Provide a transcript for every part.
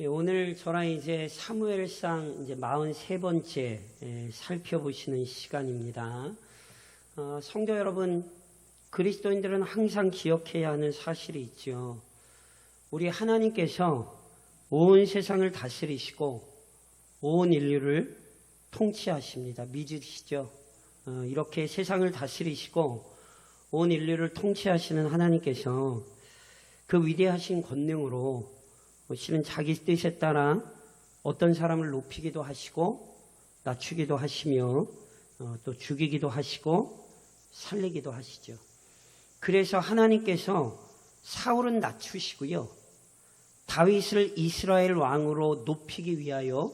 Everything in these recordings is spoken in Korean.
오늘 저랑 이제 사무엘상 이제 43번째 살펴보시는 시간입니다. 성도 여러분, 그리스도인들은 항상 기억해야 하는 사실이 있죠. 우리 하나님께서 온 세상을 다스리시고 온 인류를 통치하십니다. 믿으시죠? 이렇게 세상을 다스리시고 온 인류를 통치하시는 하나님께서 그 위대하신 권능으로 실은 자기 뜻에 따라 어떤 사람을 높이기도 하시고 낮추기도 하시며 또 죽이기도 하시고 살리기도 하시죠. 그래서 하나님께서 사울은 낮추시고요, 다윗을 이스라엘 왕으로 높이기 위하여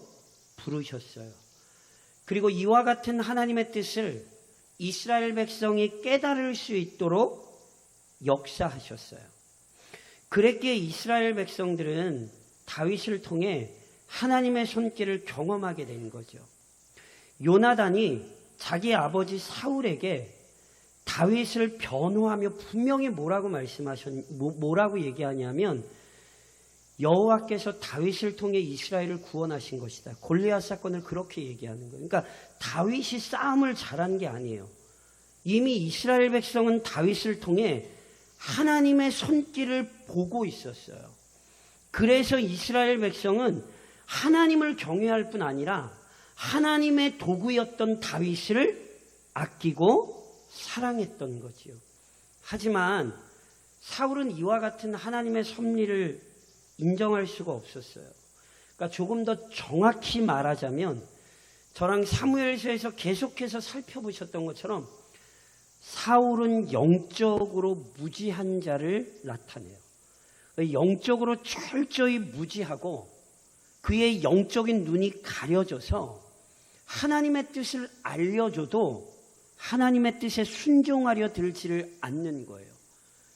부르셨어요. 그리고 이와 같은 하나님의 뜻을 이스라엘 백성이 깨달을 수 있도록 역사하셨어요. 그랬기에 이스라엘 백성들은 다윗을 통해 하나님의 손길을 경험하게 된 거죠. 요나단이 자기 아버지 사울에게 다윗을 변호하며 분명히 뭐라고 얘기하냐면, 여호와께서 다윗을 통해 이스라엘을 구원하신 것이다. 골리앗 사건을 그렇게 얘기하는 거예요. 그러니까 다윗이 싸움을 잘한 게 아니에요. 이미 이스라엘 백성은 다윗을 통해 하나님의 손길을 보고 있었어요. 그래서 이스라엘 백성은 하나님을 경외할 뿐 아니라 하나님의 도구였던 다윗을 아끼고 사랑했던 거지요. 하지만 사울은 이와 같은 하나님의 섭리를 인정할 수가 없었어요. 그러니까 조금 더 정확히 말하자면, 저랑 사무엘서에서 계속해서 살펴보셨던 것처럼 사울은 영적으로 무지한 자를 나타내요. 영적으로 철저히 무지하고 그의 영적인 눈이 가려져서 하나님의 뜻을 알려줘도 하나님의 뜻에 순종하려 들지를 않는 거예요.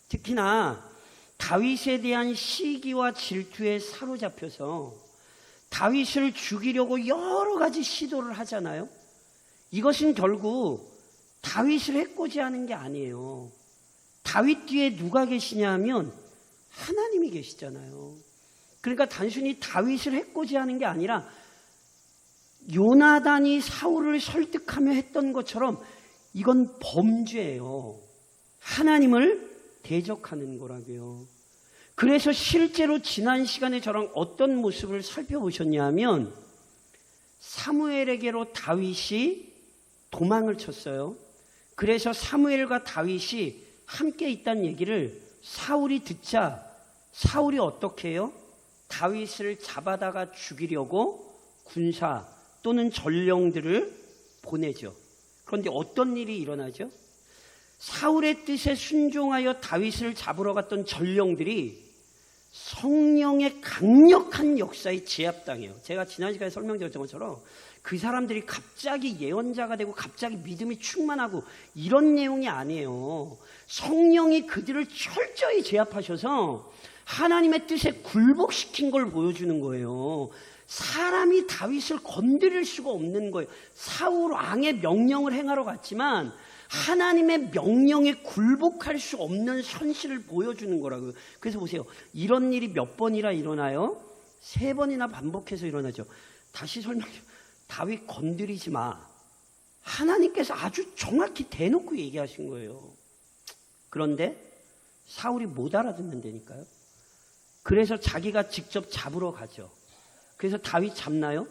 특히나 다윗에 대한 시기와 질투에 사로잡혀서 다윗을 죽이려고 여러 가지 시도를 하잖아요. 이것은 결국 다윗을 해코지하는 게 아니에요. 다윗 뒤에 누가 계시냐 하면 하나님이 계시잖아요. 그러니까 단순히 다윗을 해코지하는 게 아니라 요나단이 사울을 설득하며 했던 것처럼 이건 범죄예요. 하나님을 대적하는 거라고요. 그래서 실제로 지난 시간에 저랑 어떤 모습을 살펴보셨냐 하면, 사무엘에게로 다윗이 도망을 쳤어요. 그래서 사무엘과 다윗이 함께 있다는 얘기를 사울이 듣자 사울이 어떻게 해요? 다윗을 잡아다가 죽이려고 군사 또는 전령들을 보내죠. 그런데 어떤 일이 일어나죠? 사울의 뜻에 순종하여 다윗을 잡으러 갔던 전령들이 성령의 강력한 역사에 제압당해요. 제가 지난 시간에 설명드렸던 것처럼 그 사람들이 갑자기 예언자가 되고 갑자기 믿음이 충만하고 이런 내용이 아니에요. 성령이 그들을 철저히 제압하셔서 하나님의 뜻에 굴복시킨 걸 보여주는 거예요. 사람이 다윗을 건드릴 수가 없는 거예요. 사울 왕의 명령을 행하러 갔지만 하나님의 명령에 굴복할 수 없는 현실을 보여주는 거라고요. 그래서 보세요. 이런 일이 몇 번이나 일어나요? 3번이나 반복해서 일어나죠. 다시 설명해요. 다윗 건드리지 마. 하나님께서 아주 정확히 대놓고 얘기하신 거예요. 그런데 사울이 못 알아듣는다니까요. 그래서 자기가 직접 잡으러 가죠. 그래서 다윗 잡나요?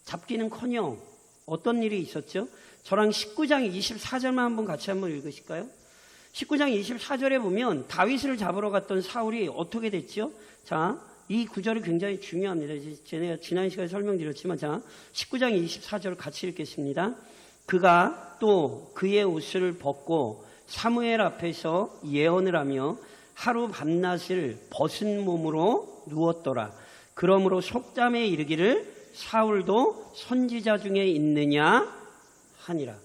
잡기는커녕 어떤 일이 있었죠? 저랑 19장 24절만 한번 같이 한번 읽으실까요? 19장 24절에 보면 다윗을 잡으러 갔던 사울이 어떻게 됐죠? 자, 이 구절이 굉장히 중요합니다. 제가 지난 시간에 설명드렸지만, 자, 19장 24절 같이 읽겠습니다. 그가 또 그의 옷을 벗고 사무엘 앞에서 예언을 하며 하루 밤낮을 벗은 몸으로 누웠더라. 그러므로 속담에 이르기를 사울도 선지자 중에 있느냐 하니라.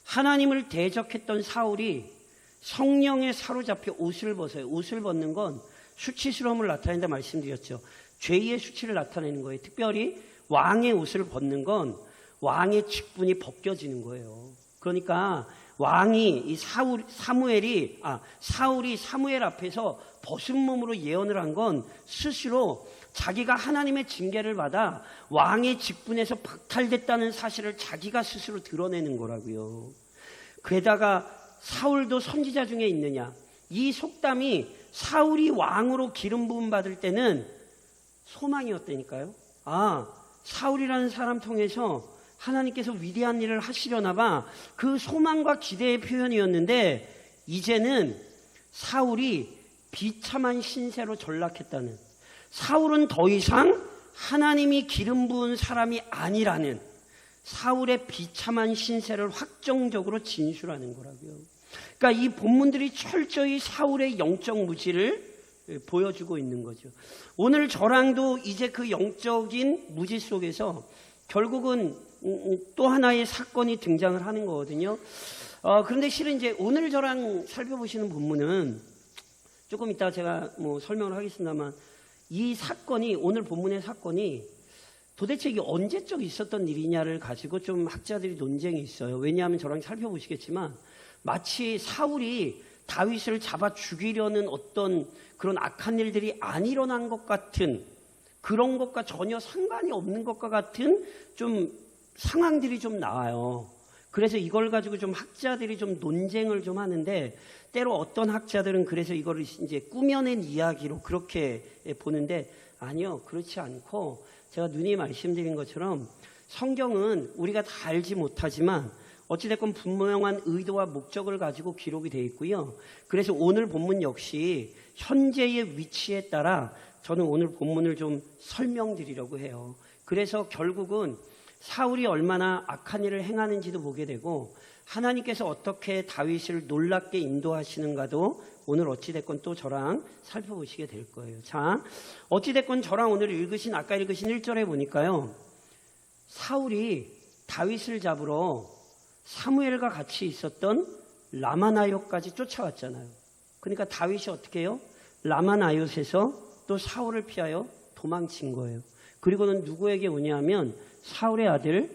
하나님을 대적했던 사울이 성령에 사로잡혀 옷을 벗어요. 옷을 벗는 건 수치스러움을 나타낸다 말씀드렸죠. 죄의 수치를 나타내는 거예요. 특별히 왕의 옷을 벗는 건 왕의 직분이 벗겨지는 거예요. 그러니까 왕이 이 사울이 사무엘 앞에서 벗은 몸으로 예언을 한 건 스스로 자기가 하나님의 징계를 받아 왕의 직분에서 박탈됐다는 사실을 자기가 스스로 드러내는 거라고요. 게다가 사울도 선지자 중에 있느냐? 이 속담이 사울이 왕으로 기름 부음 받을 때는 소망이었다니까요. 사울이라는 사람 통해서 하나님께서 위대한 일을 하시려나 봐. 그 소망과 기대의 표현이었는데 이제는 사울이 비참한 신세로 전락했다는, 사울은 더 이상 하나님이 기름 부은 사람이 아니라는 사울의 비참한 신세를 확정적으로 진술하는 거라고요. 그러니까 이 본문들이 철저히 사울의 영적 무지를 보여주고 있는 거죠. 오늘 저랑도 이제 그 영적인 무지 속에서 결국은 또 하나의 사건이 등장을 하는 거거든요. 그런데 실은 이제 오늘 저랑 살펴보시는 본문은 조금 이따 제가 설명을 하겠습니다만, 이 사건이, 오늘 본문의 사건이 도대체 이게 언제적 있었던 일이냐를 가지고 좀 학자들이 논쟁이 있어요. 왜냐하면 저랑 살펴보시겠지만 마치 사울이 다윗을 잡아 죽이려는 어떤 그런 악한 일들이 안 일어난 것 같은, 그런 것과 전혀 상관이 없는 것과 같은 좀 상황들이 좀 나와요. 그래서 이걸 가지고 좀 학자들이 좀 논쟁을 좀 하는데, 때로 어떤 학자들은 그래서 이거를 이제 꾸며낸 이야기로 그렇게 보는데, 아니요, 그렇지 않고 제가 누님 말씀드린 것처럼 성경은 우리가 다 알지 못하지만 어찌됐건 분명한 의도와 목적을 가지고 기록이 되어 있고요. 그래서 오늘 본문 역시 현재의 위치에 따라 저는 오늘 본문을 좀 설명드리려고 해요. 그래서 결국은 사울이 얼마나 악한 일을 행하는지도 보게 되고, 하나님께서 어떻게 다윗을 놀랍게 인도하시는가도 오늘 어찌됐건 또 저랑 살펴보시게 될 거예요. 자, 어찌됐건 저랑 오늘 아까 읽으신 1절에 보니까요, 사울이 다윗을 잡으러 사무엘과 같이 있었던 라마나요까지 쫓아왔잖아요. 그러니까 다윗이 어떻게 해요? 라마나요에서 또 사울을 피하여 도망친 거예요. 그리고는 누구에게 오냐면 사울의 아들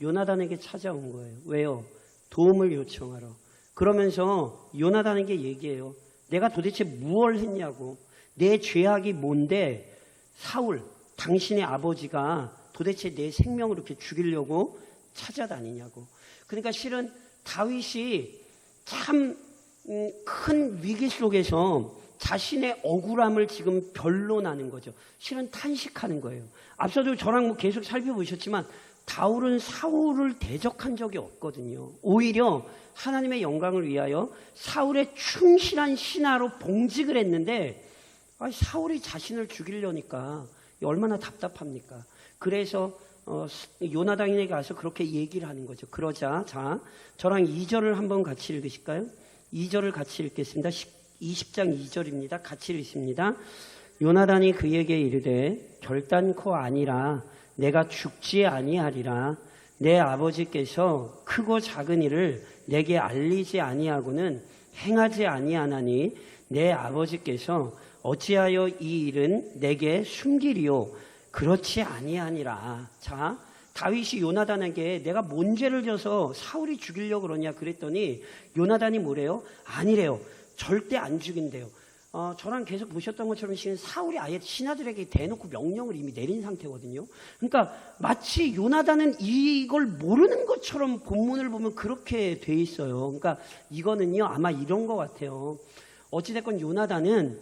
요나단에게 찾아온 거예요. 왜요? 도움을 요청하러. 그러면서 요나단에게 얘기해요. 내가 도대체 무엇을 했냐고. 내 죄악이 뭔데 사울, 당신의 아버지가 도대체 내 생명을 이렇게 죽이려고 찾아다니냐고. 그러니까 실은 다윗이 참 큰 위기 속에서 자신의 억울함을 지금 변론하는 거죠. 실은 탄식하는 거예요. 앞서도 저랑 계속 살펴보셨지만 다윗은 사울을 대적한 적이 없거든요. 오히려 하나님의 영광을 위하여 사울의 충실한 신하로 봉직을 했는데, 사울이 자신을 죽이려니까 얼마나 답답합니까? 그래서 요나단에게 가서 그렇게 얘기를 하는 거죠. 그러자, 자, 저랑 2절을 한번 같이 읽으실까요? 2절을 같이 읽겠습니다. 20장 2절입니다. 같이 읽습니다. 요나단이 그에게 이르되 결단코 아니라 내가 죽지 아니하리라. 내 아버지께서 크고 작은 일을 내게 알리지 아니하고는 행하지 아니하나니 내 아버지께서 어찌하여 이 일은 내게 숨기리요? 그렇지 아니하니라. 자, 다윗이 요나단에게 내가 뭔 죄를 져서 사울이 죽이려고 그러냐 그랬더니 요나단이 뭐래요? 아니래요. 절대 안 죽인대요. 저랑 계속 보셨던 것처럼 사울이 아예 신하들에게 대놓고 명령을 이미 내린 상태거든요. 그러니까 마치 요나단은 이걸 모르는 것처럼 본문을 보면 그렇게 돼 있어요. 그러니까 이거는요, 아마 이런 것 같아요. 어찌됐건 요나단은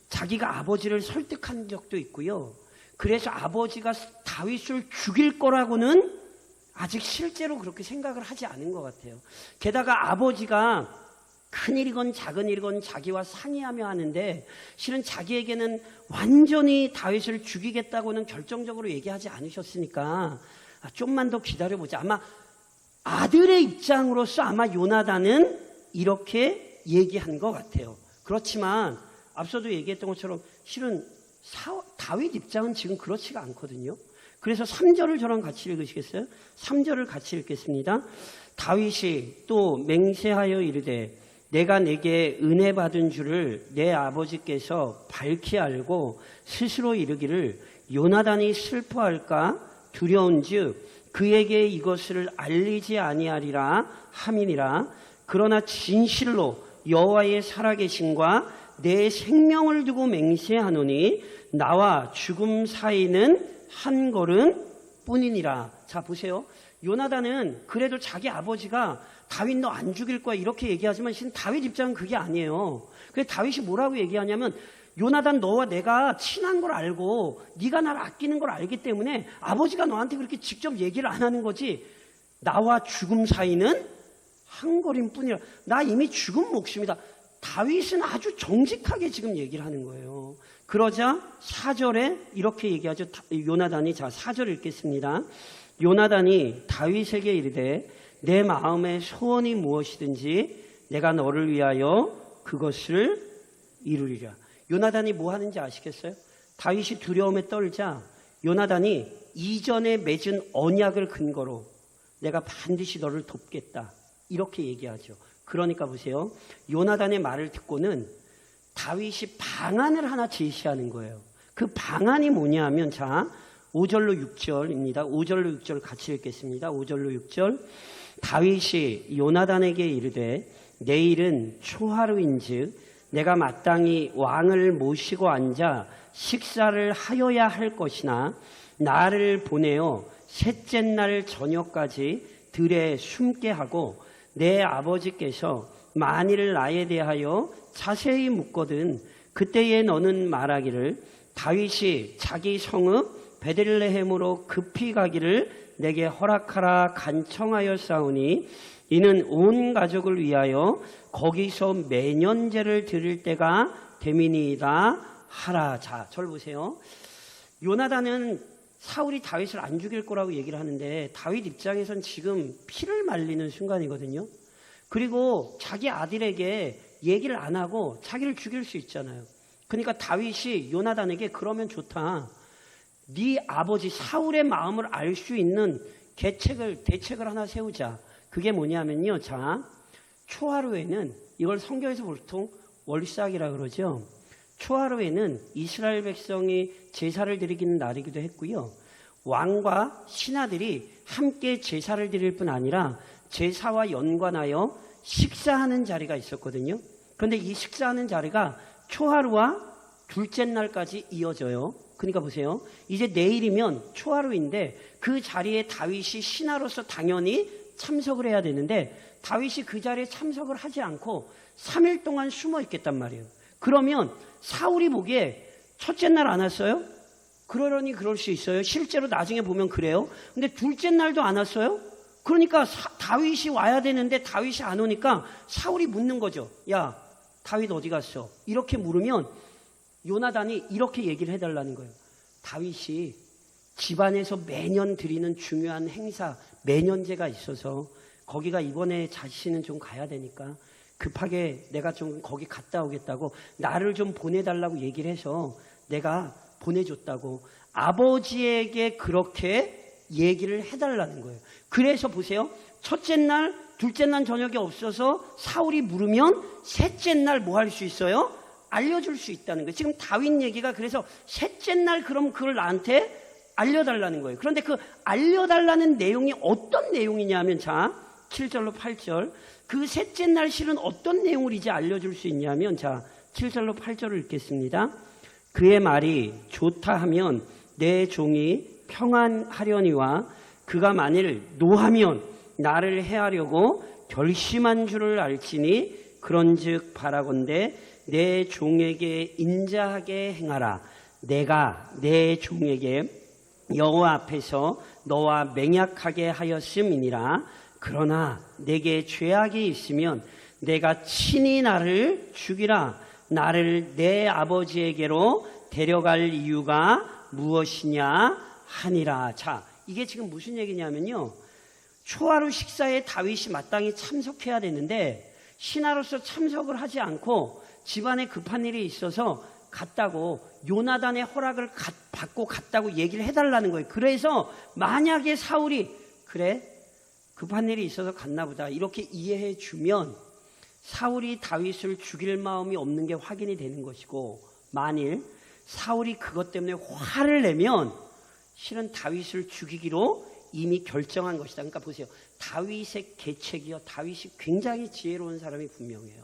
자기가 아버지를 설득한 적도 있고요. 그래서 아버지가 다윗을 죽일 거라고는 아직 실제로 그렇게 생각을 하지 않은 것 같아요. 게다가 아버지가 큰일이건 작은 일이건 자기와 상의하며 하는데, 실은 자기에게는 완전히 다윗을 죽이겠다고는 결정적으로 얘기하지 않으셨으니까 좀만 더 기다려보자. 아마 아들의 입장으로서 아마 요나단은 이렇게 얘기한 것 같아요. 그렇지만 앞서도 얘기했던 것처럼 실은 다윗 입장은 지금 그렇지가 않거든요. 그래서 3절을 저랑 같이 읽으시겠어요? 3절을 같이 읽겠습니다. 다윗이 또 맹세하여 이르되 내가 내게 은혜 받은 줄을 내 아버지께서 밝히 알고 스스로 이르기를 요나단이 슬퍼할까 두려운즉 그에게 이것을 알리지 아니하리라 함이니라. 그러나 진실로 여호와의 살아계심과 내 생명을 두고 맹세하노니 나와 죽음 사이는 한 걸음 뿐이니라. 자, 보세요. 요나단은 그래도 자기 아버지가 다윗 너 안 죽일 거야 이렇게 얘기하지만 실은 다윗 입장은 그게 아니에요. 그래서 다윗이 뭐라고 얘기하냐면 요나단 너와 내가 친한 걸 알고 네가 나를 아끼는 걸 알기 때문에 아버지가 너한테 그렇게 직접 얘기를 안 하는 거지. 나와 죽음 사이는 한 걸음 뿐이라. 나 이미 죽은 목숨이다. 다윗은 아주 정직하게 지금 얘기를 하는 거예요. 그러자 4절에 이렇게 얘기하죠. 요나단이, 자 4절 읽겠습니다. 요나단이 다윗에게 이르되 내 마음의 소원이 무엇이든지 내가 너를 위하여 그것을 이루리라. 요나단이 뭐 하는지 아시겠어요? 다윗이 두려움에 떨자 요나단이 이전에 맺은 언약을 근거로 내가 반드시 너를 돕겠다 이렇게 얘기하죠. 그러니까 보세요. 요나단의 말을 듣고는 다윗이 방안을 하나 제시하는 거예요. 그 방안이 뭐냐 하면 자 5절로 6절입니다. 5절로 6절 같이 읽겠습니다. 5절로 6절. 다윗이 요나단에게 이르되 내일은 초하루인즉 내가 마땅히 왕을 모시고 앉아 식사를 하여야 할 것이나 나를 보내어 셋째 날 저녁까지 들에 숨게 하고 내 아버지께서 만일 나에 대하여 자세히 묻거든 그때에 너는 말하기를 다윗이 자기 성읍 베들레헴으로 급히 가기를 내게 허락하라 간청하였사오니 이는 온 가족을 위하여 거기서 매년제를 드릴 때가 되미니이다 하라. 자, 저를 보세요. 요나단은 사울이 다윗을 안 죽일 거라고 얘기를 하는데 다윗 입장에선 지금 피를 말리는 순간이거든요. 그리고 자기 아들에게 얘기를 안 하고 자기를 죽일 수 있잖아요. 그러니까 다윗이 요나단에게 그러면 좋다. 네 아버지 사울의 마음을 알 수 있는 대책을 하나 세우자. 그게 뭐냐면요. 자, 초하루에는 이걸 성경에서 보통 월삭이라 그러죠. 초하루에는 이스라엘 백성이 제사를 드리는 날이기도 했고요. 왕과 신하들이 함께 제사를 드릴 뿐 아니라 제사와 연관하여 식사하는 자리가 있었거든요. 그런데 이 식사하는 자리가 초하루와 둘째 날까지 이어져요. 그러니까 보세요. 이제 내일이면 초하루인데 그 자리에 다윗이 신하로서 당연히 참석을 해야 되는데 다윗이 그 자리에 참석을 하지 않고 3일 동안 숨어 있겠단 말이에요. 그러면 사울이 보기에 첫째 날 안 왔어요? 그러려니 그럴 수 있어요. 실제로 나중에 보면 그래요. 근데 둘째 날도 안 왔어요? 그러니까 다윗이 와야 되는데 다윗이 안 오니까 사울이 묻는 거죠. 야, 다윗 어디 갔어? 이렇게 물으면 요나단이 이렇게 얘기를 해달라는 거예요. 다윗이 집안에서 매년 드리는 중요한 행사, 매년제가 있어서 거기가 이번에 자신은 좀 가야 되니까 급하게 내가 좀 거기 갔다 오겠다고 나를 좀 보내달라고 얘기를 해서 내가 보내줬다고 아버지에게 그렇게 얘기를 해달라는 거예요. 그래서 보세요. 첫째 날, 둘째 날 저녁에 없어서 사울이 물으면 셋째 날 뭐 할 수 있어요? 알려줄 수 있다는 거예요. 지금 다윗 얘기가 그래서 셋째 날 그럼 그걸 나한테 알려달라는 거예요. 그런데 그 알려달라는 내용이 어떤 내용이냐면 자 7절로 8절 그 셋째 날 실은 어떤 내용을 이제 알려줄 수 있냐면 자 7절로 8절을 읽겠습니다. 그의 말이 좋다 하면 내 종이 평안하려니와 그가 만일 노하면 나를 해하려고 결심한 줄을 알지니 그런즉 바라건대 내 종에게 인자하게 행하라. 내가 내 종에게 여호와 앞에서 너와 맹약하게 하였음이니라. 그러나 내게 죄악이 있으면 내가 친히 나를 죽이라. 나를 내 아버지에게로 데려갈 이유가 무엇이냐 하니라. 자, 이게 지금 무슨 얘기냐면요. 초하루 식사에 다윗이 마땅히 참석해야 되는데 신하로서 참석을 하지 않고 집안에 급한 일이 있어서 갔다고 요나단의 허락을 받고 갔다고 얘기를 해달라는 거예요. 그래서 만약에 사울이 그래 급한 일이 있어서 갔나 보다 이렇게 이해해 주면 사울이 다윗을 죽일 마음이 없는 게 확인이 되는 것이고 만일 사울이 그것 때문에 화를 내면 실은 다윗을 죽이기로 이미 결정한 것이다. 그러니까 보세요. 다윗의 계책이요. 다윗이 굉장히 지혜로운 사람이 분명해요.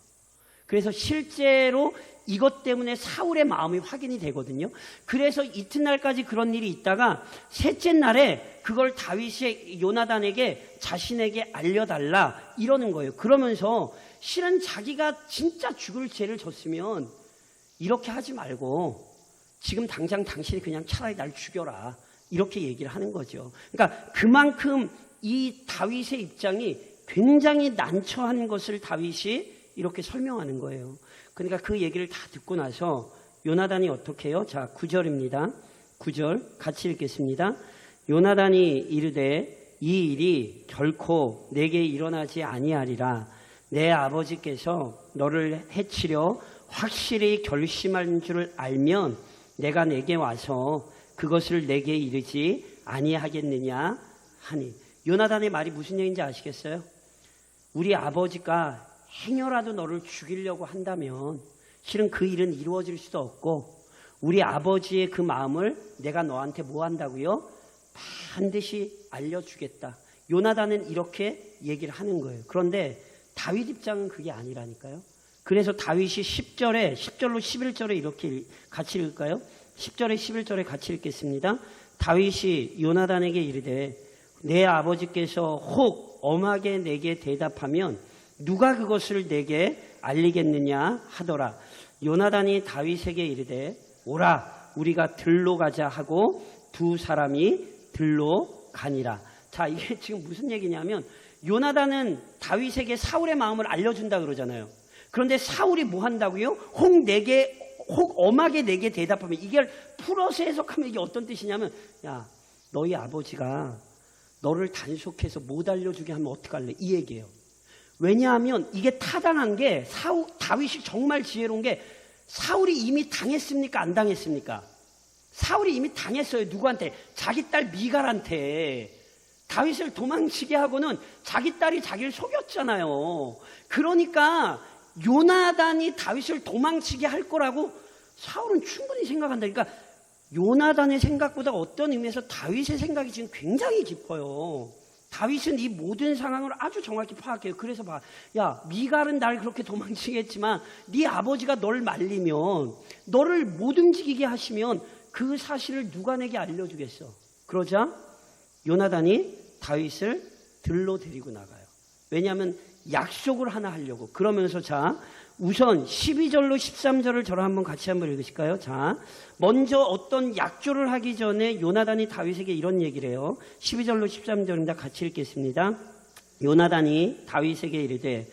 그래서 실제로 이것 때문에 사울의 마음이 확인이 되거든요. 그래서 이튿날까지 그런 일이 있다가 셋째 날에 그걸 다윗이 요나단에게 자신에게 알려달라 이러는 거예요. 그러면서 실은 자기가 진짜 죽을 죄를 졌으면 이렇게 하지 말고 지금 당장 당신이 그냥 차라리 날 죽여라 이렇게 얘기를 하는 거죠. 그러니까 그만큼 이 다윗의 입장이 굉장히 난처한 것을 다윗이 이렇게 설명하는 거예요. 그러니까 그 얘기를 다 듣고 나서 요나단이 어떻게 해요? 자, 9절입니다. 9절 같이 읽겠습니다. 요나단이 이르되 이 일이 결코 내게 일어나지 아니하리라. 내 아버지께서 너를 해치려 확실히 결심한 줄 알면 내가 내게 와서 그것을 내게 이르지 아니하겠느냐 하니. 요나단의 말이 무슨 얘기인지 아시겠어요? 우리 아버지가 행여라도 너를 죽이려고 한다면 실은 그 일은 이루어질 수도 없고 우리 아버지의 그 마음을 내가 너한테 뭐 한다고요? 반드시 알려주겠다. 요나단은 이렇게 얘기를 하는 거예요. 그런데 다윗 입장은 그게 아니라니까요. 그래서 다윗이 10절로 11절에 이렇게 같이 읽을까요? 10절에 11절에 같이 읽겠습니다. 다윗이 요나단에게 이르되 내 아버지께서 혹 엄하게 내게 대답하면 누가 그것을 내게 알리겠느냐 하더라. 요나단이 다윗에게 이르되 오라 우리가 들로 가자 하고 두 사람이 들로 가니라. 자, 이게 지금 무슨 얘기냐면 요나단은 다윗에게 사울의 마음을 알려준다 그러잖아요. 그런데 사울이 뭐 한다고요? 혹 엄하게 내게 대답하면, 이걸 풀어서 해석하면 이게 어떤 뜻이냐면, 야, 너희 아버지가 너를 단속해서 못 알려주게 하면 어떡할래? 이 얘기예요. 왜냐하면 이게 타당한 게 다윗이 정말 지혜로운 게 사울이 이미 당했습니까? 안 당했습니까? 사울이 이미 당했어요. 누구한테? 자기 딸 미갈한테. 다윗을 도망치게 하고는 자기 딸이 자기를 속였잖아요. 그러니까 요나단이 다윗을 도망치게 할 거라고 사울은 충분히 생각한다. 그러니까 요나단의 생각보다 어떤 의미에서 다윗의 생각이 지금 굉장히 깊어요. 다윗은 이 모든 상황을 아주 정확히 파악해요. 그래서 봐, 야, 미갈은 날 그렇게 도망치게 했지만 네 아버지가 널 말리면, 너를 못 움직이게 하시면 그 사실을 누가 내게 알려주겠어. 그러자 요나단이 다윗을 들로 데리고 나가요. 왜냐하면 약속을 하나 하려고. 그러면서 자, 우선 12절로 13절을 저랑 한번 같이 한번 읽으실까요? 자, 먼저 어떤 약조를 하기 전에 요나단이 다윗에게 이런 얘기를 해요. 12절로 13절입니다. 같이 읽겠습니다. 요나단이 다윗에게 이르되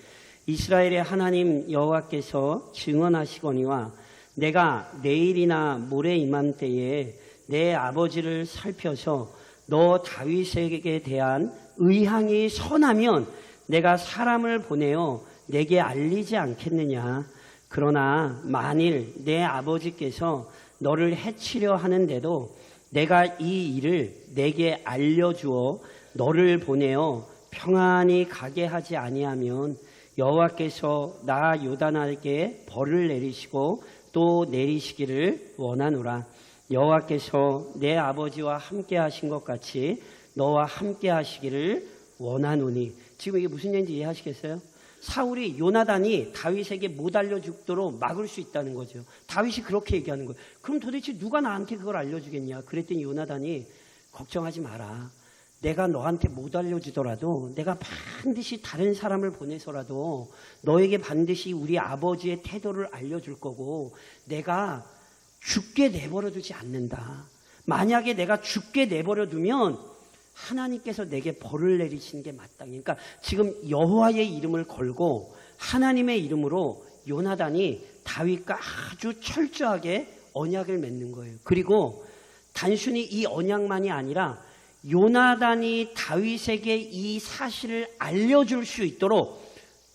이스라엘의 하나님 여호와께서 증언하시거니와 내가 내일이나 모레 이맘때에 내 아버지를 살펴서 너 다윗에게 대한 의향이 선하면 내가 사람을 보내어 내게 알리지 않겠느냐. 그러나 만일 내 아버지께서 너를 해치려 하는데도 내가 이 일을 내게 알려주어 너를 보내어 평안히 가게 하지 아니하면 여호와께서 나 요단에게 벌을 내리시고 또 내리시기를 원하노라. 여호와께서 내 아버지와 함께 하신 것 같이 너와 함께 하시기를 원하노니. 지금 이게 무슨 얘기인지 이해하시겠어요? 사울이 요나단이 다윗에게 못 알려주도록 막을 수 있다는 거죠. 다윗이 그렇게 얘기하는 거예요. 그럼 도대체 누가 나한테 그걸 알려주겠냐? 그랬더니 요나단이 걱정하지 마라. 내가 너한테 못 알려주더라도 내가 반드시 다른 사람을 보내서라도 너에게 반드시 우리 아버지의 태도를 알려줄 거고 내가 죽게 내버려두지 않는다. 만약에 내가 죽게 내버려두면 하나님께서 내게 벌을 내리시는 게 마땅해. 그러니까 지금 여호와의 이름을 걸고 하나님의 이름으로 요나단이 다윗과 아주 철저하게 언약을 맺는 거예요. 그리고 단순히 이 언약만이 아니라 요나단이 다윗에게 이 사실을 알려줄 수 있도록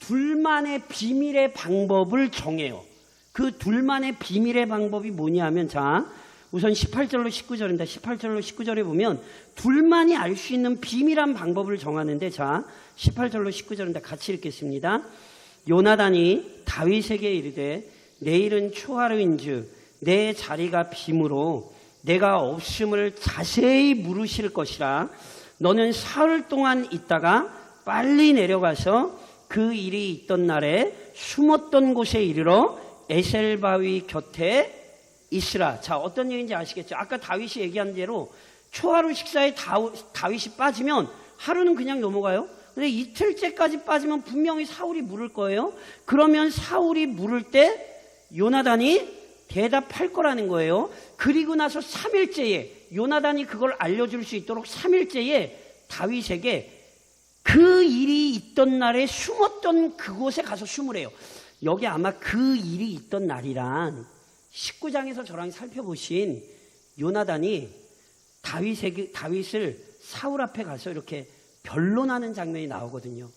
둘만의 비밀의 방법을 정해요. 그 둘만의 비밀의 방법이 뭐냐면, 자, 우선 18절로 19절입니다. 18절로 19절에 보면 둘만이 알 수 있는 비밀한 방법을 정하는데, 자, 18절로 19절입니다. 같이 읽겠습니다. 요나단이 다윗에게 이르되 내일은 초하루인즉 내 자리가 빔으로 내가 없음을 자세히 물으실 것이라. 너는 사흘 동안 있다가 빨리 내려가서 그 일이 있던 날에 숨었던 곳에 이르러 에셀 바위 곁에 있으라. 자, 어떤 얘기인지 아시겠죠? 아까 다윗이 얘기한 대로 초하루 식사에 다윗이 빠지면 하루는 그냥 넘어가요. 근데 이틀째까지 빠지면 분명히 사울이 물을 거예요. 그러면 사울이 물을 때 요나단이 대답할 거라는 거예요. 그리고 나서 3일째에 요나단이 그걸 알려줄 수 있도록 3일째에 다윗에게 그 일이 있던 날에 숨었던 그곳에 가서 숨으래요. 여기 아마 그 일이 있던 날이란 19장에서 저랑 살펴보신 요나단이 다윗을 사울 앞에 가서 이렇게 변론하는 장면이 나오거든요.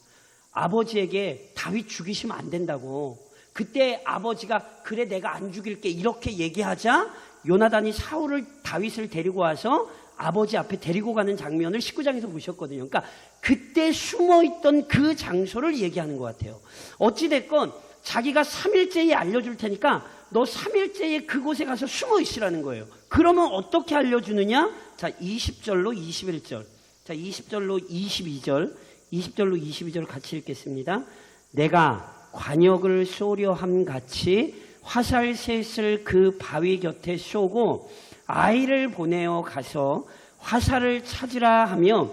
아버지에게 다윗 죽이시면 안 된다고. 그때 아버지가 그래 내가 안 죽일게 이렇게 얘기하자 요나단이 다윗을 데리고 와서 아버지 앞에 데리고 가는 장면을 19장에서 보셨거든요. 그러니까 그때 숨어있던 그 장소를 얘기하는 것 같아요. 어찌됐건 자기가 3일째에 알려줄 테니까 너 3일째에 그곳에 가서 숨어 있으라는 거예요. 그러면 어떻게 알려주느냐? 자, 20절로 21절. 자, 20절로 22절. 20절로 22절 같이 읽겠습니다. 내가 관역을 쏘려 함 같이 화살셋을 그 바위 곁에 쏘고 아이를 보내어 가서 화살을 찾으라 하며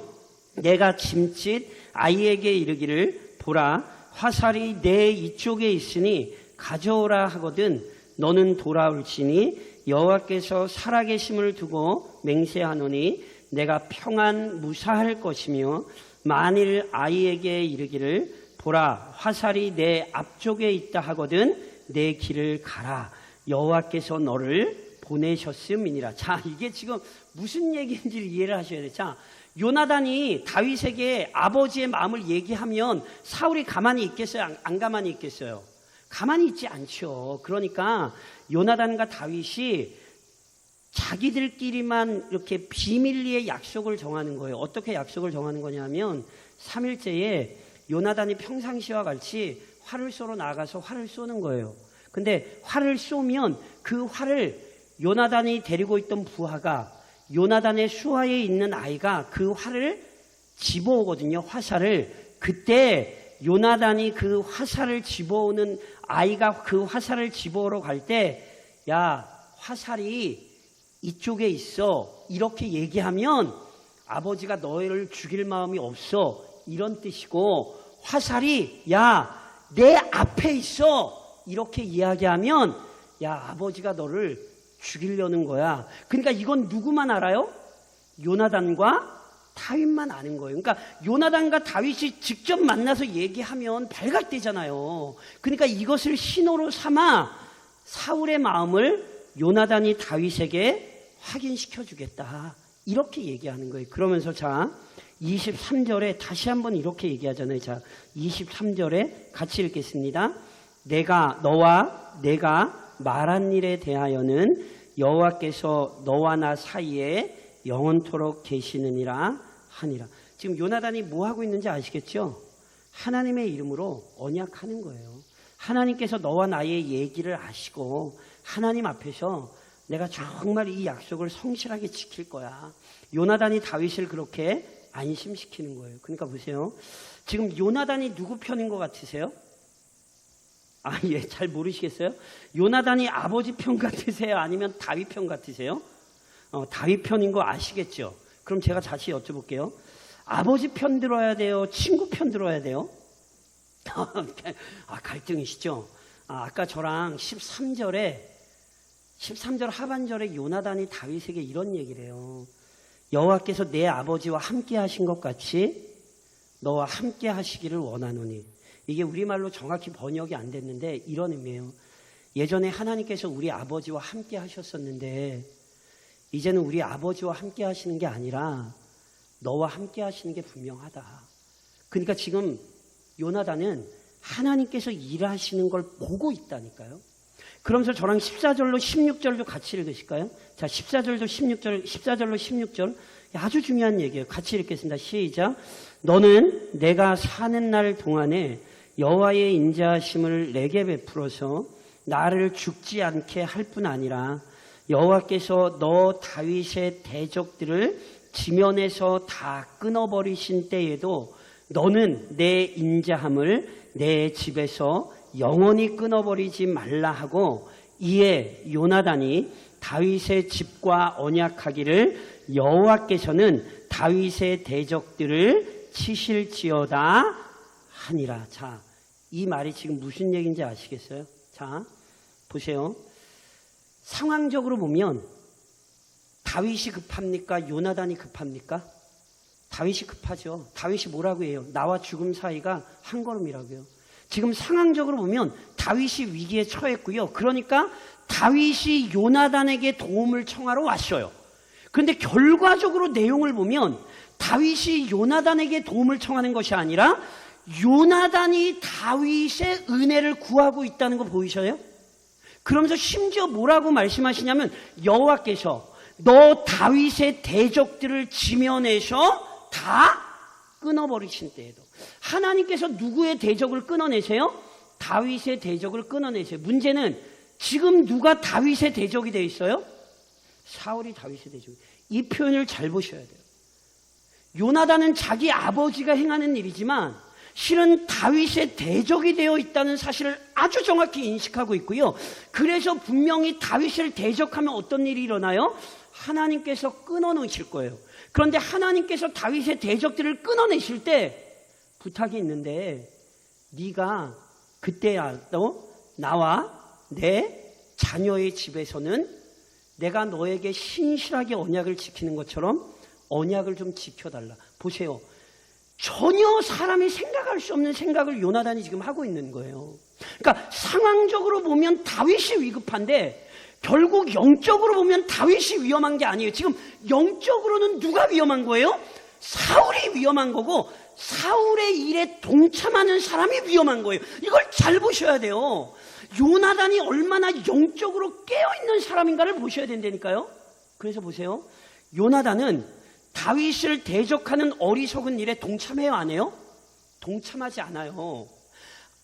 내가 짐짓 아이에게 이르기를 보라 화살이 내 이쪽에 있으니 가져오라 하거든 너는 돌아올지니 여호와께서 살아계심을 두고 맹세하노니 내가 평안 무사할 것이며 만일 아이에게 이르기를 보라 화살이 내 앞쪽에 있다 하거든 내 길을 가라 여호와께서 너를 보내셨음이니라. 자, 이게 지금 무슨 얘기인지를 이해를 하셔야 돼요. 자, 요나단이 다윗에게 아버지의 마음을 얘기하면 사울이 가만히 있겠어요? 안 가만히 있겠어요? 가만히 있지 않죠. 그러니까 요나단과 다윗이 자기들끼리만 이렇게 비밀리에 약속을 정하는 거예요. 어떻게 약속을 정하는 거냐면 3일째에 요나단이 평상시와 같이 활을 쏘러 나가서 활을 쏘는 거예요. 근데 활을 쏘면 그 활을 요나단이 데리고 있던 부하가 요나단의 수하에 있는 아이가 그 활을 집어오거든요. 화살을. 그때 요나단이 그 화살을 집어오는 아이가 그 화살을 집어오러 갈 때 야 화살이 이쪽에 있어 이렇게 얘기하면 아버지가 너희를 죽일 마음이 없어 이런 뜻이고 화살이 야 내 앞에 있어 이렇게 이야기하면 야 아버지가 너를 죽이려는 거야. 그러니까 이건 누구만 알아요? 요나단과 다윗만 아는 거예요. 그러니까 요나단과 다윗이 직접 만나서 얘기하면 발각되잖아요. 그러니까 이것을 신호로 삼아 사울의 마음을 요나단이 다윗에게 확인시켜 주겠다. 이렇게 얘기하는 거예요. 그러면서 자 23절에 다시 한번 이렇게 얘기하잖아요. 자 23절에 같이 읽겠습니다. 너와 내가 말한 일에 대하여는 여호와께서 너와 나 사이에 영원토록 계시느니라 하니라. 지금 요나단이 뭐 하고 있는지 아시겠죠? 하나님의 이름으로 언약하는 거예요. 하나님께서 너와 나의 얘기를 아시고 하나님 앞에서 내가 정말 이 약속을 성실하게 지킬 거야. 요나단이 다윗을 그렇게 안심시키는 거예요. 그러니까 보세요. 지금 요나단이 누구 편인 것 같으세요? 예, 잘 모르시겠어요? 요나단이 아버지 편 같으세요? 아니면 다윗 편 같으세요? 다윗 편인 거 아시겠죠? 그럼 제가 다시 여쭤볼게요. 아버지 편 들어야 돼요? 친구 편 들어야 돼요? 갈등이시죠? 아까 저랑 13절 하반절에 요나단이 다윗에게 이런 얘기를 해요. 여호와께서 내 아버지와 함께 하신 것 같이 너와 함께 하시기를 원하노니. 이게 우리말로 정확히 번역이 안 됐는데 이런 의미예요. 예전에 하나님께서 우리 아버지와 함께 하셨었는데 이제는 우리 아버지와 함께 하시는 게 아니라 너와 함께 하시는 게 분명하다. 그러니까 지금 요나단은 하나님께서 일하시는 걸 보고 있다니까요. 그러면서 저랑 14절로 16절도 같이 읽으실까요? 자, 14절로 16절 아주 중요한 얘기예요. 같이 읽겠습니다. 시작. 너는 내가 사는 날 동안에 여호와의 인자하심을 내게 베풀어서 나를 죽지 않게 할 뿐 아니라 여호와께서 너 다윗의 대적들을 지면에서 다 끊어버리신 때에도 너는 내 인자함을 내 집에서 영원히 끊어버리지 말라 하고, 이에 요나단이 다윗의 집과 언약하기를 여호와께서는 다윗의 대적들을 치실지어다 하니라. 자, 이 말이 지금 무슨 얘기인지 아시겠어요? 자, 보세요. 상황적으로 보면 다윗이 급합니까? 요나단이 급합니까? 다윗이 급하죠. 다윗이 뭐라고 해요? 나와 죽음 사이가 한 걸음이라고요. 지금 상황적으로 보면 다윗이 위기에 처했고요. 그러니까 다윗이 요나단에게 도움을 청하러 왔어요. 그런데 결과적으로 내용을 보면 다윗이 요나단에게 도움을 청하는 것이 아니라 요나단이 다윗의 은혜를 구하고 있다는 거 보이셔요? 그러면서 심지어 뭐라고 말씀하시냐면, 여호와께서 너 다윗의 대적들을 지면에서 다 끊어버리신 때에도. 하나님께서 누구의 대적을 끊어내세요? 다윗의 대적을 끊어내세요. 문제는 지금 누가 다윗의 대적이 되어 있어요? 사울이 다윗의 대적. 이 표현을 잘 보셔야 돼요. 요나단은 자기 아버지가 행하는 일이지만 실은 다윗의 대적이 되어 있다는 사실을 아주 정확히 인식하고 있고요. 그래서 분명히 다윗을 대적하면 어떤 일이 일어나요? 하나님께서 끊어놓으실 거예요. 그런데 하나님께서 다윗의 대적들을 끊어내실 때 부탁이 있는데, 네가 그때라도 나와 내 자녀의 집에서는 내가 너에게 신실하게 언약을 지키는 것처럼 언약을 좀 지켜달라. 보세요. 전혀 사람이 생각할 수 없는 생각을 요나단이 지금 하고 있는 거예요. 그러니까 상황적으로 보면 다윗이 위급한데 결국 영적으로 보면 다윗이 위험한 게 아니에요. 지금 영적으로는 누가 위험한 거예요? 사울이 위험한 거고, 사울의 일에 동참하는 사람이 위험한 거예요. 이걸 잘 보셔야 돼요. 요나단이 얼마나 영적으로 깨어있는 사람인가를 보셔야 된다니까요. 그래서 보세요. 요나단은 다윗을 대적하는 어리석은 일에 동참해요, 안 해요? 동참하지 않아요.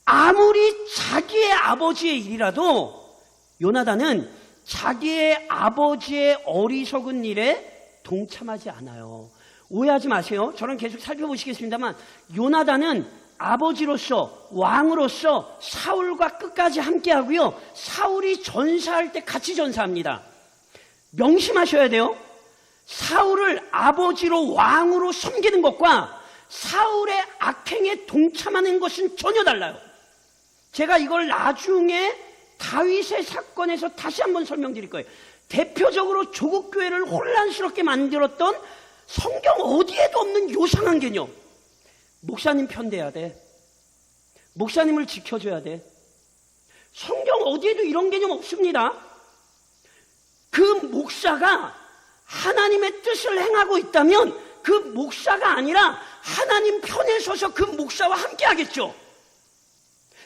아무리 자기의 아버지의 일이라도 요나단은 자기의 아버지의 어리석은 일에 동참하지 않아요. 오해하지 마세요. 저는 계속 살펴보시겠습니다만, 요나단은 아버지로서, 왕으로서 사울과 끝까지 함께하고요. 사울이 전사할 때 같이 전사합니다. 명심하셔야 돼요. 사울을 아버지로, 왕으로 섬기는 것과 사울의 악행에 동참하는 것은 전혀 달라요. 제가 이걸 나중에 다윗의 사건에서 다시 한번 설명드릴 거예요. 대표적으로 조국교회를 혼란스럽게 만들었던 성경 어디에도 없는 요상한 개념. 목사님 편대야 돼. 목사님을 지켜줘야 돼. 성경 어디에도 이런 개념 없습니다. 그 목사가 하나님의 뜻을 행하고 있다면 그 목사가 아니라 하나님 편에 서서 그 목사와 함께 하겠죠.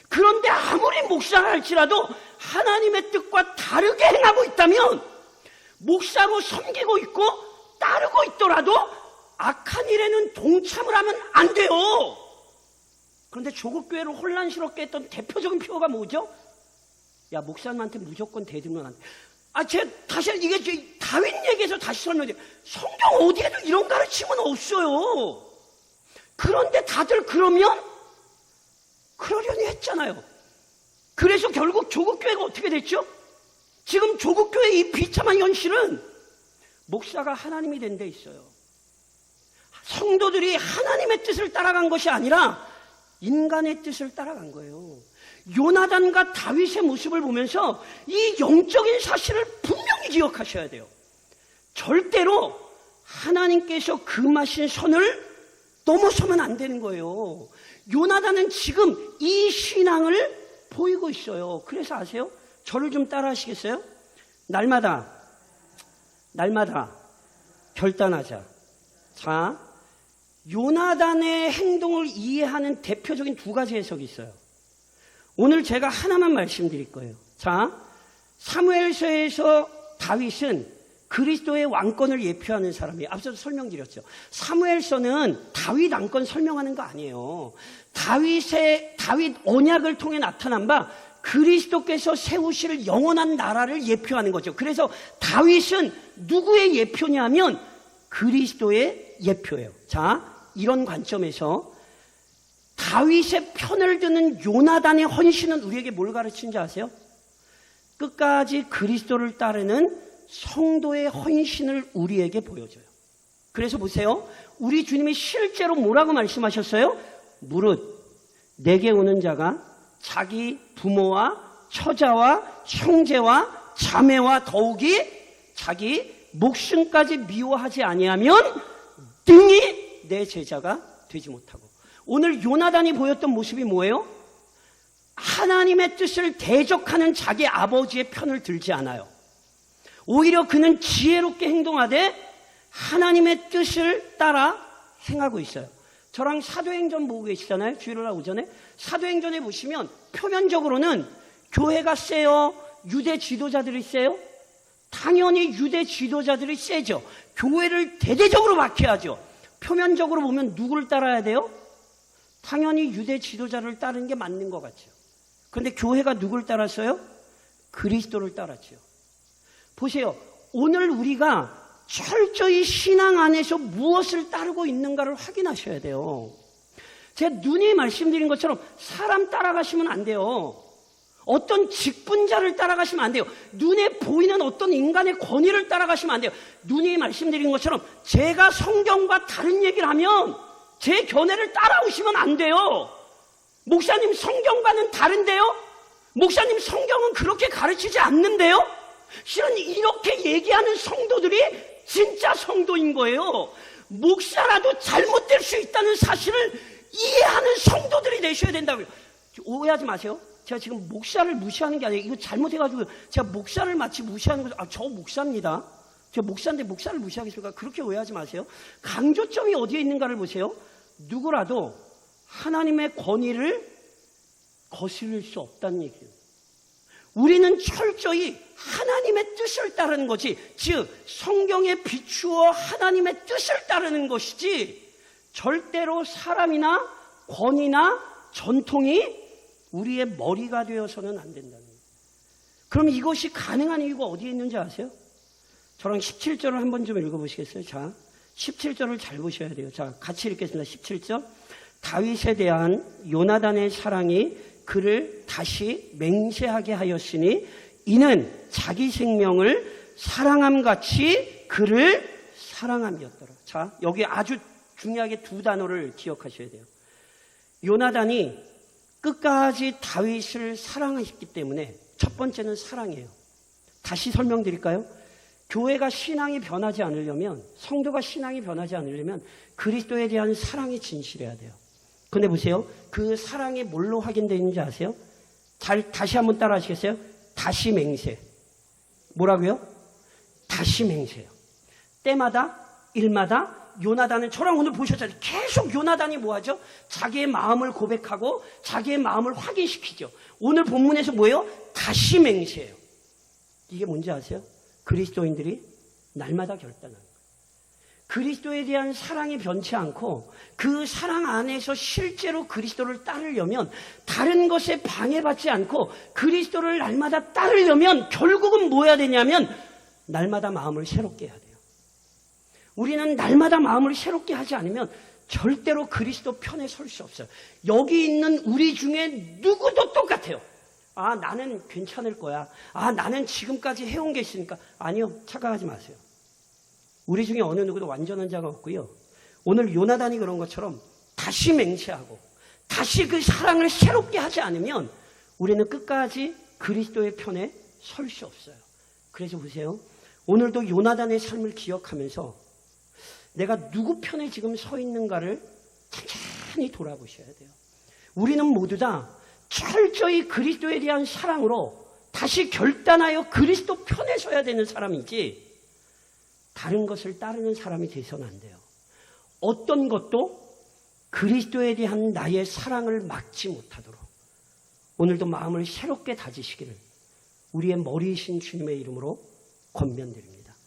그런데 아무리 목사가 할지라도 하나님의 뜻과 다르게 행하고 있다면, 목사로 섬기고 있고 따르고 있더라도 악한 일에는 동참을 하면 안 돼요. 그런데 조국교회를 혼란스럽게 했던 대표적인 표가 뭐죠? 야, 목사님한테 무조건 대들면 안 돼. 다시 이게 다윗 얘기에서 다시 설명해요. 성경 어디에도 이런 가르침은 없어요. 그런데 다들 그러려니 했잖아요. 그래서 결국 조국교회가 어떻게 됐죠? 지금 조국교회의 이 비참한 현실은 목사가 하나님이 된 데 있어요. 성도들이 하나님의 뜻을 따라간 것이 아니라 인간의 뜻을 따라간 거예요. 요나단과 다윗의 모습을 보면서 이 영적인 사실을 분명히 기억하셔야 돼요. 절대로 하나님께서 금하신 선을 넘어서면 안 되는 거예요. 요나단은 지금 이 신앙을 보이고 있어요. 그래서 아세요? 저를 좀 따라 하시겠어요? 날마다 결단하자. 자, 요나단의 행동을 이해하는 대표적인 두 가지 해석이 있어요. 오늘 제가 하나만 말씀드릴 거예요. 자, 사무엘서에서 다윗은 그리스도의 왕권을 예표하는 사람이에요. 앞서도 설명드렸죠. 사무엘서는 다윗 왕권 설명하는 거 아니에요. 다윗 언약을 통해 나타난 바 그리스도께서 세우실 영원한 나라를 예표하는 거죠. 그래서 다윗은 누구의 예표냐면 그리스도의 예표예요. 자, 이런 관점에서 다윗의 편을 드는 요나단의 헌신은 우리에게 뭘 가르치는지 아세요? 끝까지 그리스도를 따르는 성도의 헌신을 우리에게 보여줘요. 그래서 보세요. 우리 주님이 실제로 뭐라고 말씀하셨어요? 무릇 내게 오는 자가 자기 부모와 처자와 형제와 자매와 더욱이 자기 목숨까지 미워하지 아니하면 등이 내 제자가 되지 못하고. 오늘 요나단이 보였던 모습이 뭐예요? 하나님의 뜻을 대적하는 자기 아버지의 편을 들지 않아요. 오히려 그는 지혜롭게 행동하되 하나님의 뜻을 따라 행하고 있어요. 저랑 사도행전 보고 계시잖아요. 주일날 오전에. 사도행전에 보시면 표면적으로는 교회가 세요? 유대 지도자들이 세요? 당연히 유대 지도자들이 세죠. 교회를 대대적으로 박해하죠. 표면적으로 보면 누구를 따라야 돼요? 당연히 유대 지도자를 따르는 게 맞는 것 같죠. 그런데 교회가 누굴 따랐어요? 그리스도를 따랐죠. 보세요. 오늘 우리가 철저히 신앙 안에서 무엇을 따르고 있는가를 확인하셔야 돼요. 제가 눈이 말씀드린 것처럼 사람 따라가시면 안 돼요. 어떤 직분자를 따라가시면 안 돼요. 눈에 보이는 어떤 인간의 권위를 따라가시면 안 돼요. 눈이 말씀드린 것처럼 제가 성경과 다른 얘기를 하면 제 견해를 따라오시면 안 돼요. 목사님 성경과는 다른데요? 목사님 성경은 그렇게 가르치지 않는데요? 실은 이렇게 얘기하는 성도들이 진짜 성도인 거예요. 목사라도 잘못될 수 있다는 사실을 이해하는 성도들이 되셔야 된다고요. 오해하지 마세요. 제가 지금 목사를 무시하는 게 아니에요. 이거 잘못해가지고 제가 목사를 마치 무시하는 거죠. 저 목사입니다. 제가 목사인데 목사를 무시하겠습니까? 그렇게 오해하지 마세요. 강조점이 어디에 있는가를 보세요. 누구라도 하나님의 권위를 거스릴 수 없다는 얘기예요. 우리는 철저히 하나님의 뜻을 따르는 거지, 즉 성경에 비추어 하나님의 뜻을 따르는 것이지 절대로 사람이나 권위나 전통이 우리의 머리가 되어서는 안 된다는 거예요. 그럼 이것이 가능한 이유가 어디에 있는지 아세요? 저랑 17절을 한번 좀 읽어보시겠어요? 자, 17절을 잘 보셔야 돼요. 자, 같이 읽겠습니다. 17절. 다윗에 대한 요나단의 사랑이 그를 다시 맹세하게 하였으니 이는 자기 생명을 사랑함같이 그를 사랑함이었더라. 자, 여기 아주 중요하게 두 단어를 기억하셔야 돼요. 요나단이 끝까지 다윗을 사랑하셨기 때문에 첫 번째는 사랑이에요. 다시 설명드릴까요? 교회가 신앙이 변하지 않으려면, 성도가 신앙이 변하지 않으려면 그리스도에 대한 사랑이 진실해야 돼요. 근데 보세요. 그 사랑이 뭘로 확인되는지 아세요? 다시 한번 따라 하시겠어요? 다시 맹세. 뭐라고요? 다시 맹세요. 때마다, 일마다 요나단은 저랑 오늘 보셨잖아요. 계속 요나단이 뭐하죠? 자기의 마음을 고백하고 자기의 마음을 확인시키죠. 오늘 본문에서 뭐예요? 다시 맹세예요. 이게 뭔지 아세요? 그리스도인들이 날마다 결단하는 거예요. 그리스도에 대한 사랑이 변치 않고 그 사랑 안에서 실제로 그리스도를 따르려면, 다른 것에 방해받지 않고 그리스도를 날마다 따르려면 결국은 뭐 해야 되냐면 날마다 마음을 새롭게 해야 돼요. 우리는 날마다 마음을 새롭게 하지 않으면 절대로 그리스도 편에 설 수 없어요. 여기 있는 우리 중에 누구도 똑같아요. 아, 나는 괜찮을 거야. 아, 나는 지금까지 해온 게 있으니까. 아니요, 착각하지 마세요. 우리 중에 어느 누구도 완전한 자가 없고요. 오늘 요나단이 그런 것처럼 다시 맹세하고 다시 그 사랑을 새롭게 하지 않으면 우리는 끝까지 그리스도의 편에 설 수 없어요. 그래서 보세요. 오늘도 요나단의 삶을 기억하면서 내가 누구 편에 지금 서 있는가를 천천히 돌아보셔야 돼요. 우리는 모두 다 철저히 그리스도에 대한 사랑으로 다시 결단하여 그리스도 편에 서야 되는 사람이지 다른 것을 따르는 사람이 돼서는 안 돼요. 어떤 것도 그리스도에 대한 나의 사랑을 막지 못하도록 오늘도 마음을 새롭게 다지시기를 우리의 머리이신 주님의 이름으로 권면드립니다.